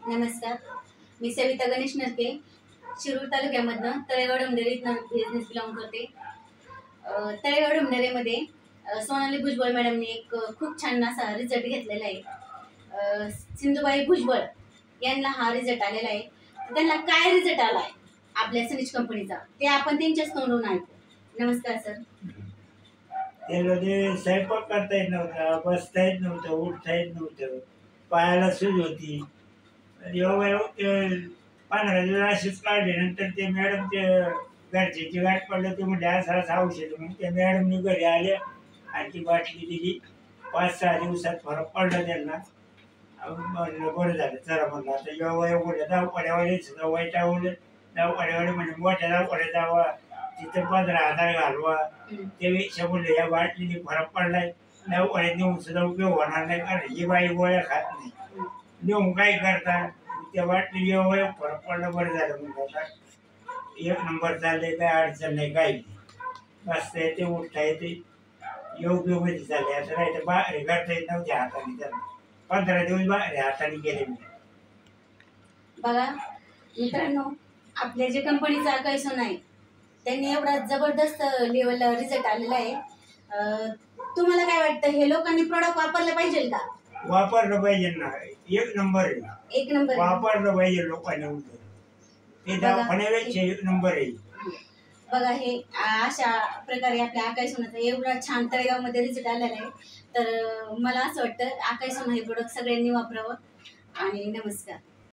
नमस्कार, मी सविता गणेश नरके, शिरूर तालुक्यामधनं तळेगाव डोंबिवली इथनं बिझनेस बिलॉंग करते. तळेगाव डोंबिवलीमध्ये सोनाली भुजबळ मॅडमने एक खूप छान असा रिझल्ट घेतलेला आहे. सिंधुबाई भुजबळ यांना हा रिझल्ट आलेला आहे. त्यांना काय रिझल्ट आला आहे आपल्या सनीज कंपनीचा ते आपण त्यांच्याच तोंडून ऐकू. नमस्कार सर. त्याला ते स्वयंपाक करता येत नव्हता, बसता येत नव्हतं, उठता येत नव्हतं, पायाला सूज होती. एवढं 15 दिवस अशीच काढले. नंतर ते मॅडम ते घरच्याची गाठ पडलं, ते म्हणजे असं असं औषध म्हणून त्या मॅडमनी घरी आल्या आणि ती बाटली दिली. 5-6 दिवसात फरक पडला त्यांना. म्हणलं बरं झालं, चला म्हणलं आता एवढ्या दवाखान्यावाले सुद्धा वैतागवलं. दवाखान्यावाले म्हणजे मोठ्या दवाखान्यात जावा, तिथं 15,000 घालवा. त्यापेक्षा म्हणलं या बाटलीने फरक पडलाय, दवाखान्यात नेऊन सुद्धा उपयोग होणार नाही, कारण ही बाई गोळ्या खात नाही. नेऊन काय करता, त्या बाटली एवढं फरक पडला. बरं झालं म्हणजे आता 1 नंबर चालले, काय अडचण नाही, काही नाही. बसता येते, उठता येते, योग्य मध्ये चालले. आता नाही तर बाहेर करता येत नव्हते हाताने. त्याला 15 दिवस बाहेर हाताने गेले मी. बघा मित्रांनो, आपल्या जे कंपनीचा कैसो नाही त्यांनी एवढा जबरदस्त लेवलला रिझल्ट आलेला आहे. तुम्हाला काय वाटतं, हे लोकांनी प्रोडक्ट वापरलं पाहिजे का? वापरलं पाहिजे ना, 1 नंबर आहे. 1 नंबर वापरलं पाहिजे लोकांनी. ते दवाखान्यापेक्षा 1 नंबर आहे. बघा, हे अशा प्रकारे आपल्या आकाश सोनाचा एवढा छान तळेगावमध्ये रिझल्ट आलेला आहे. तर मला असं वाटतं आकाश सोना हे प्रोडक्ट सगळ्यांनी वापरावं. आणि नमस्कार.